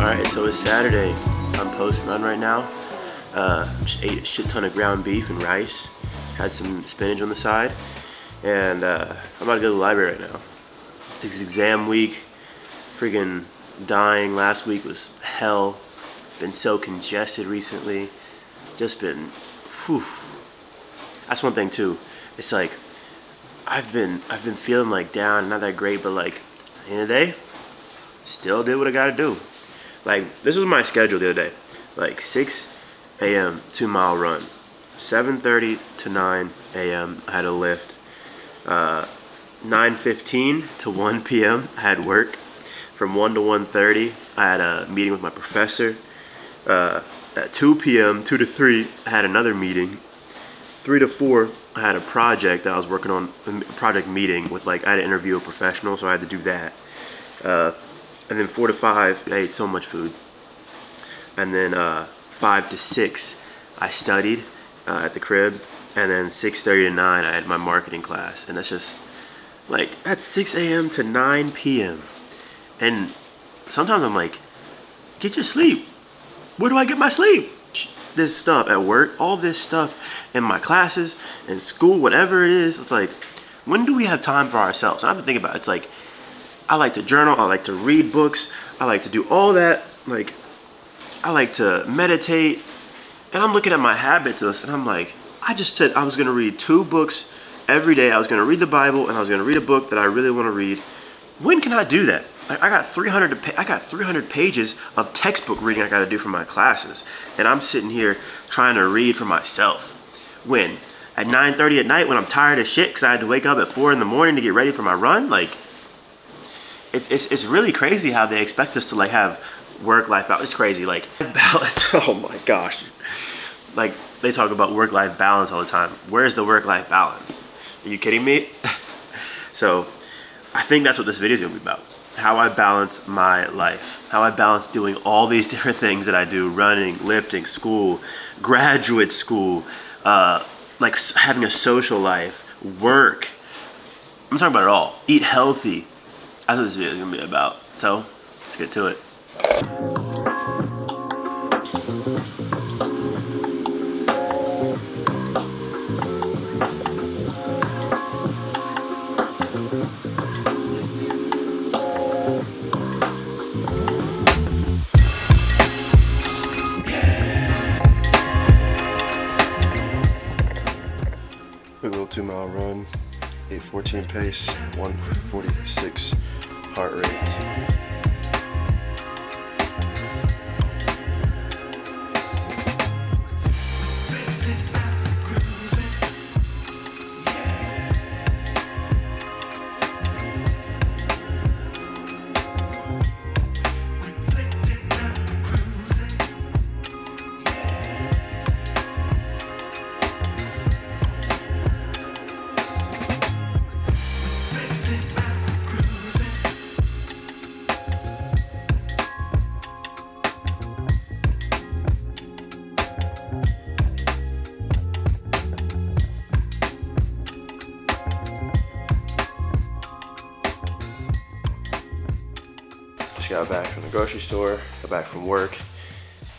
Alright, so it's Saturday. I'm post-run right now. Just ate a shit ton of ground beef and rice. Had some spinach on the side. And I'm about to go to the library right now. It's exam week. Freaking dying. Last week was hell. Been so congested recently. Just been, whew. That's one thing too. It's like, I've been feeling like down, not that great, but like, at the end of the day, still did what I gotta do. Like, this was my schedule the other day. Like 6 a.m. 2-mile run. 7:30 to 9 a.m. I had a lift. 9:15 to 1 p.m. I had work. From 1 to 1:30 I had a meeting with my professor. At 2 p.m., 2 to 3 I had another meeting. 3 to 4 I had a project that I was working on, a project meeting with, like, I had to interview a professional, so I had to do that. And then 4 to 5 I ate so much food. And then 5 to 6 I studied at the crib. And then 6:30 to 9 I had my marketing class. And that's just like, that's 6 a.m. to 9 p.m. And sometimes I'm like, get your sleep. Where do I get my sleep? This stuff at work, all this stuff in my classes, in school, whatever it is, it's like, when do we have time for ourselves? And I've been thinking about it. It's like, I like to journal, I like to read books, I like to do all that. Like, I like to meditate. And I'm looking at my habits list and I'm like, I just said I was gonna read 2 books every day. I was gonna read the Bible and I was gonna read a book that I really wanna read. When can I do that? I got 300 pages of textbook reading I gotta do for my classes. And I'm sitting here trying to read for myself. When? At 9:30 at night when I'm tired as shit because I had to wake up at 4 in the morning to get ready for my run? Like, it's really crazy how they expect us to, like, have work-life balance. It's crazy, like, balance. Oh my gosh. Like, they talk about work-life balance all the time. Where's the work-life balance? Are you kidding me? So, I think that's what this video is gonna be about. How I balance my life. How I balance doing all these different things that I do. Running, lifting, school, graduate school, like having a social life, work. I'm talking about it all. Eat healthy. That's what this video is gonna be about. So, let's get to it. Quick little 2-mile run, 8:14 pace, 146 heart rate. Just got back from the grocery store, got back from work.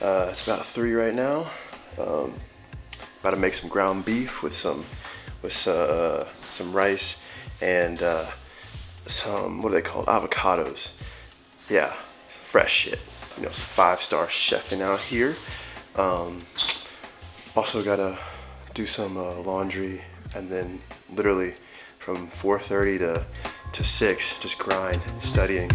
It's about 3 right now. About to make some ground beef with some rice and some, what are they called? Avocados. Yeah, fresh shit. You know, some 5-star chefing out here. Also gotta do some laundry, and then literally from 4:30 to 6, just grind, studying.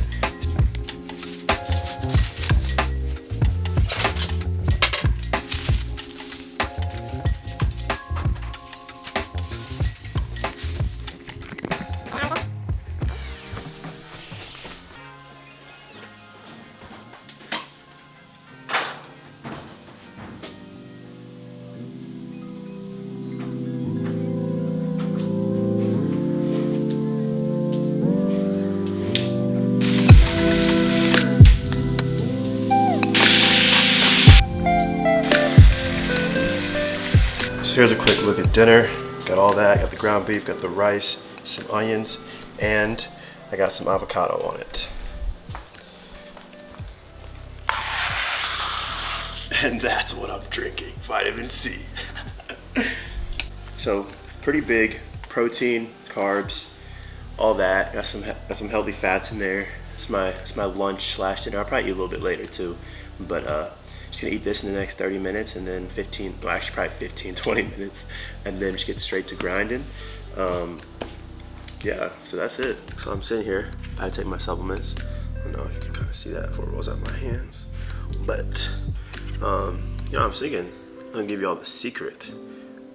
So here's a quick look at dinner. Got all that, got the ground beef, got the rice, some onions, and I got some avocado on it. and that's what I'm drinking, vitamin C. So pretty big, protein, carbs, all that. Got some healthy fats in there. It's my lunch / dinner. I'll probably eat a little bit later too, but just gonna eat this in the next 30 minutes and then 15, well actually probably 15, 20 minutes, and then just get straight to grinding. Yeah, so that's it. So I'm sitting here, I take my supplements. I don't know if you can kind of see that before it rolls out my hands, but you know, I'm thinking I'm gonna give you all the secret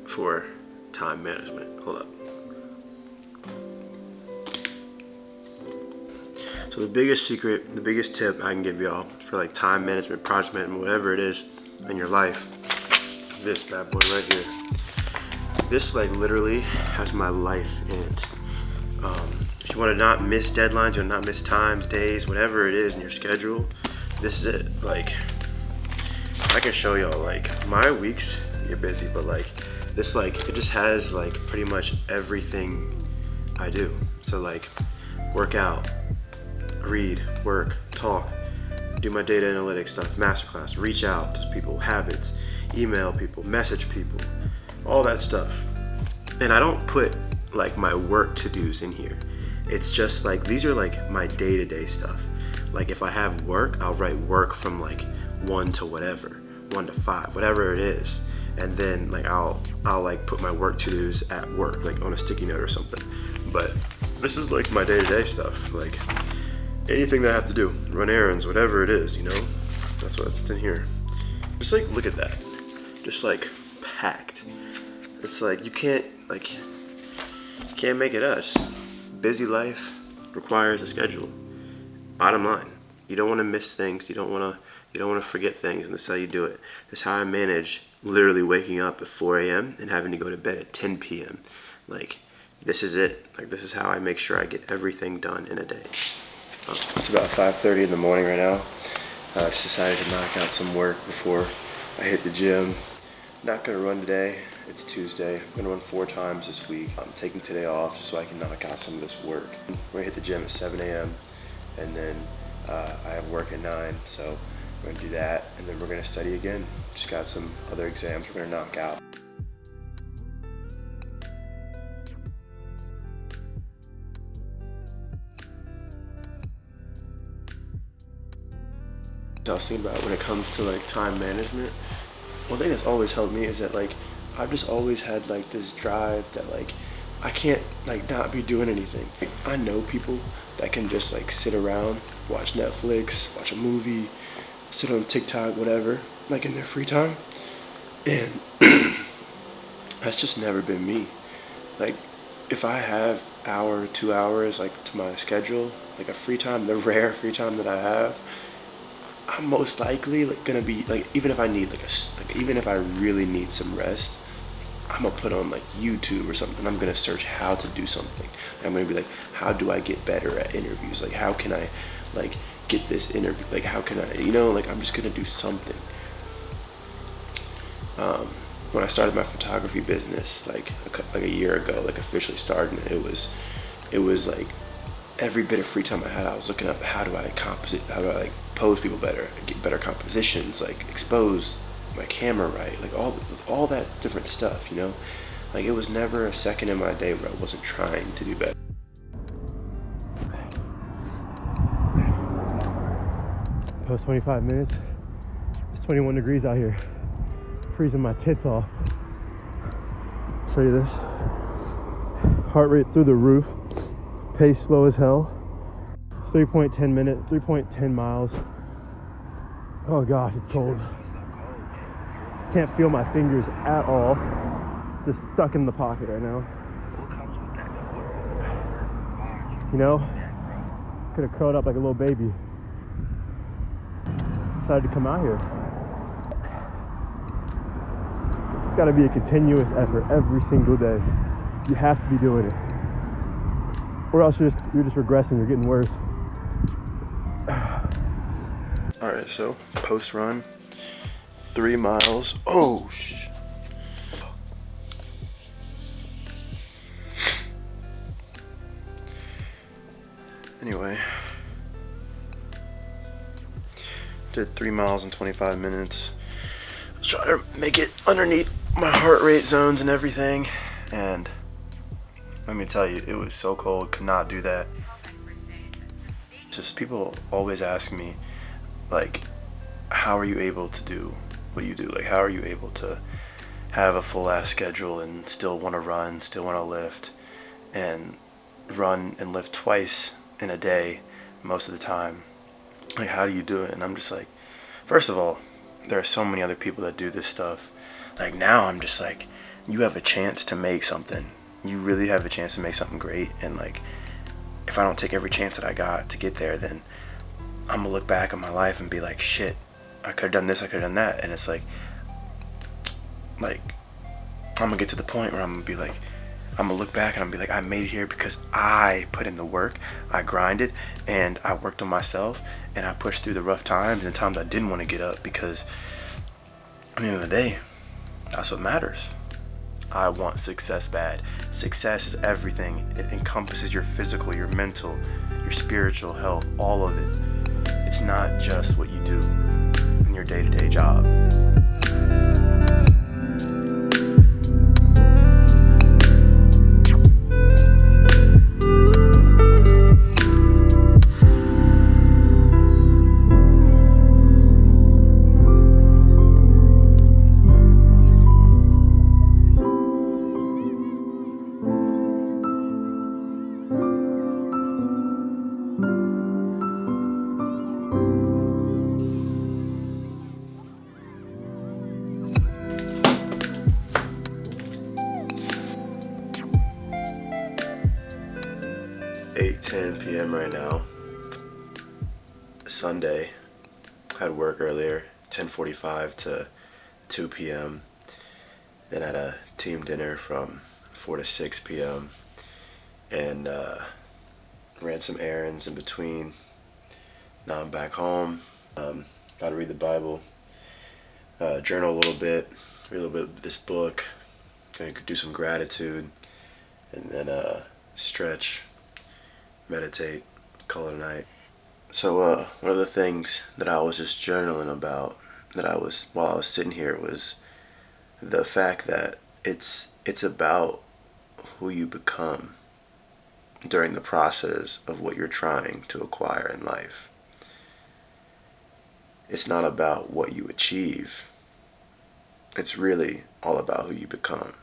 for time management. Hold up. So the biggest secret, the biggest tip I can give y'all for like time management, project management, whatever it is in your life, this bad boy right here. This like literally has my life in it. If you want to not miss deadlines, you want to not miss times, days, whatever it is in your schedule, this is it. Like, I can show y'all like my weeks, you're busy, but like this, like it just has like pretty much everything I do. So like work out, read, work, talk, do my data analytics stuff, masterclass, reach out to people, habits, email people, message people, all that stuff. And I don't put like my work to-dos in here. It's just like, these are like my day-to-day stuff. Like if I have work, I'll write work from like 1 to whatever, 1 to 5, whatever it is. And then like I'll like put my work to-dos at work, like on a sticky note or something. But this is like my day-to-day stuff. Like anything that I have to do, run errands, whatever it is, you know, that's what's in here. Just like, look at that, just like packed. It's like, you can't make it up. Busy life requires a schedule. Bottom line, you don't want to miss things. You don't want to forget things, and this is how you do it. This is how I manage literally waking up at 4 a.m. and having to go to bed at 10 p.m. Like, this is it. Like, this is how I make sure I get everything done in a day. It's about 5:30 in the morning right now. I just decided to knock out some work before I hit the gym. Not gonna run today. It's Tuesday. I'm gonna run 4 times this week. I'm taking today off just so I can knock out some of this work. We're gonna hit the gym at 7 a.m. and then I have work at 9, so we're gonna do that, and then we're gonna study again. Just got some other exams we're gonna knock out. I was thinking about when it comes to like time management, one thing that's always helped me is that like I've just always had like this drive that like I can't like not be doing anything. Like, I know people that can just like sit around, watch Netflix, watch a movie, sit on TikTok, whatever, like in their free time, and that's just never been me. Like if I have hour, 2 hours like to my schedule, like a free time, the rare free time that I have, I'm most likely like gonna be like, even if I need even if I really need some rest, I'm gonna put on like YouTube or something. I'm gonna search how to do something. I'm gonna be like, how do I get better at interviews? Like how can I like get this interview? Like how can I, you know, like I'm just gonna do something. When I started my photography business like a year ago, like officially starting it, it was like every bit of free time I had, I was looking up how do I like pose people better, get better compositions, like expose my camera right, like all that different stuff, you know. Like it was never a second in my day where I wasn't trying to do better. Post 25 minutes. It's 21 degrees out here. Freezing my tits off. Show you this. Heart rate through the roof. Pace slow as hell. 3.10 miles. Oh gosh, it's cold. Can't feel my fingers at all. Just stuck in the pocket right now. You know, could have curled up like a little baby. Decided to come out here. It's got to be a continuous effort every single day. You have to be doing it, or else you're just regressing. You're getting worse. All right, so post run, 3 miles. Oh Anyway, did 3 miles in 25 minutes. try to make it underneath my heart rate zones and everything. And let me tell you, it was so cold, could not do that. Just people always ask me, like, how are you able to do what you do? Like, how are you able to have a full ass schedule and still want to run, still want to lift, and run and lift twice in a day most of the time? Like, how do you do it? And I'm just like, first of all, there are so many other people that do this stuff. Like, now I'm just like, you have a chance to make something. You really have a chance to make something great. And like, if I don't take every chance that I got to get there, then I'm gonna look back on my life and be like, shit, I could have done this, I could have done that. And it's like I'm gonna get to the point where I'm gonna be like, I'm gonna look back and I'm gonna be like, I made it here because I put in the work, I grinded, and I worked on myself, and I pushed through the rough times and times I didn't want to get up, because at the end of the day, that's what matters. I want success bad. Success is everything. It encompasses your physical, your mental, your spiritual health, all of it. It's not just what you do in your day-to-day job. 8:10 p.m. right now. Sunday. Had work earlier, 10:45 to 2 p.m. Then had a team dinner from 4 to 6 p.m. and ran some errands in between. Now I'm back home. Got to read the Bible, journal a little bit, read a little bit of this book, gonna do some gratitude, and then stretch, meditate, call it a night. So one of the things that I was just journaling about, while I was sitting here, was the fact that it's about who you become during the process of what you're trying to acquire in life. It's not about what you achieve. It's really all about who you become.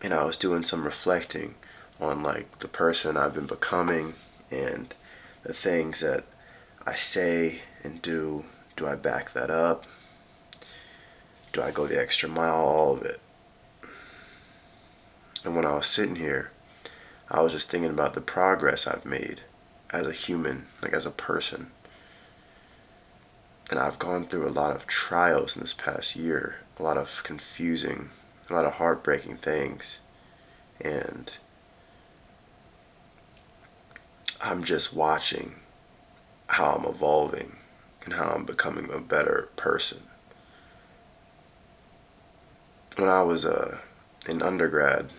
And I was doing some reflecting on like the person I've been becoming and the things that I say and do. Do I back that up? Do I go the extra mile? All of it. And when I was sitting here, I was just thinking about the progress I've made as a human, like as a person. And I've gone through a lot of trials in this past year, a lot of confusing, a lot of heartbreaking things. And I'm just watching how I'm evolving and how I'm becoming a better person. When I was in undergrad,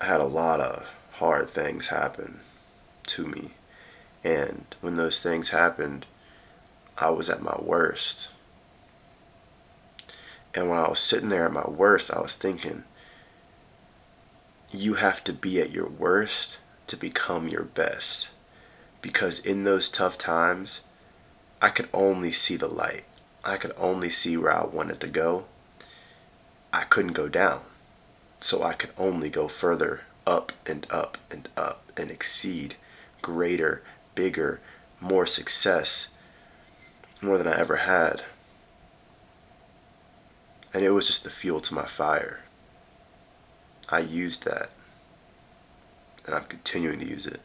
I had a lot of hard things happen to me. And when those things happened, I was at my worst. And when I was sitting there at my worst, I was thinking, you have to be at your worst to become your best. Because in those tough times, I could only see the light. I could only see where I wanted to go. I couldn't go down. So I could only go further up and up and up and exceed greater, bigger, more success, more than I ever had. And it was just the fuel to my fire. I used that. And I'm continuing to use it.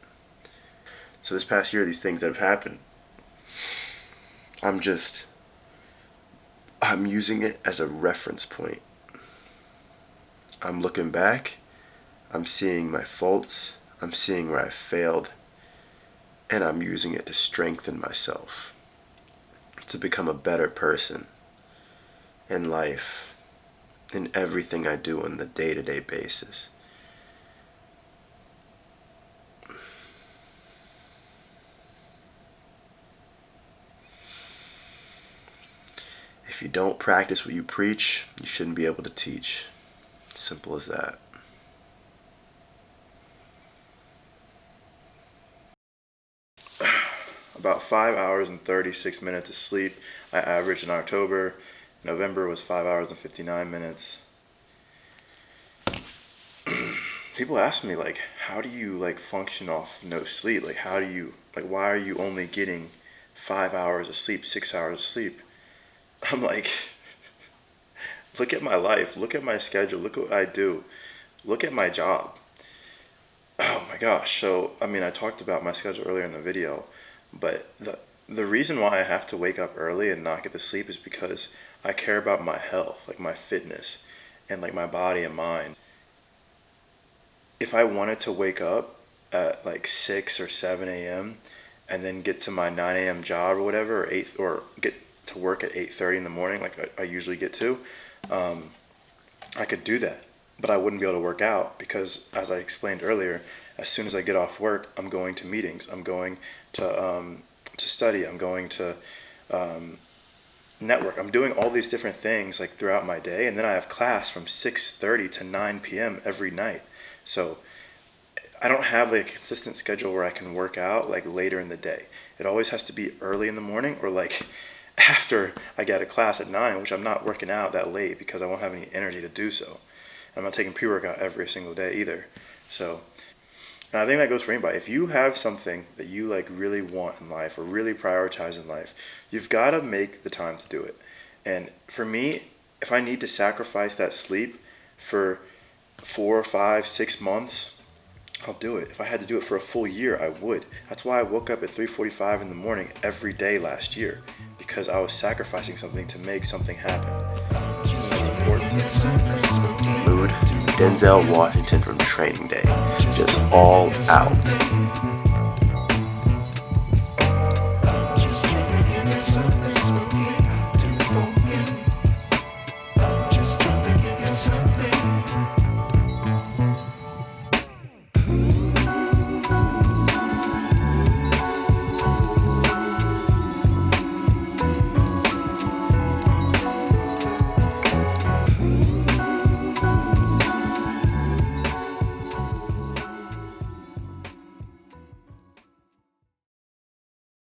So this past year, these things that have happened, I'm using it as a reference point. I'm looking back, I'm seeing my faults, I'm seeing where I failed, and I'm using it to strengthen myself, to become a better person in life, in everything I do on the day-to-day basis. If you don't practice what you preach, you shouldn't be able to teach. Simple as that. About 5 hours and 36 minutes of sleep I averaged in October. November was 5 hours and 59 minutes. People ask me, like, how do you, like, function off no sleep? Like, how do you, like, why are you only getting 5 hours of sleep, 6 hours of sleep? I'm like, look at my life, look at my schedule, look what I do, look at my job. Oh my gosh. So, I mean, I talked about my schedule earlier in the video, but the reason why I have to wake up early and not get to sleep is because I care about my health, like my fitness, and like my body and mind. If I wanted to wake up at like 6 or 7 a.m. and then get to my 9 a.m. job or whatever, or get to work at 8:30 in the morning, like I usually get to, I could do that. But I wouldn't be able to work out because, as I explained earlier, as soon as I get off work, I'm going to meetings. I'm going to study. I'm going to network. I'm doing all these different things like throughout my day, and then I have class from 6:30 to 9 p.m. every night. So I don't have like a consistent schedule where I can work out like later in the day. It always has to be early in the morning or like after I get a class at 9, which I'm not working out that late because I won't have any energy to do so. I'm not taking pre-workout every single day either. So, and I think that goes for anybody. If you have something that you like really want in life or really prioritize in life, you've got to make the time to do it. And for me, if I need to sacrifice that sleep for 4, 5, 6 months, I'll do it. If I had to do it for a full year, I would. That's why I woke up at 3:45 in the morning every day last year, because I was sacrificing something to make something happen. Mood, Denzel Washington from Training Day, just all out.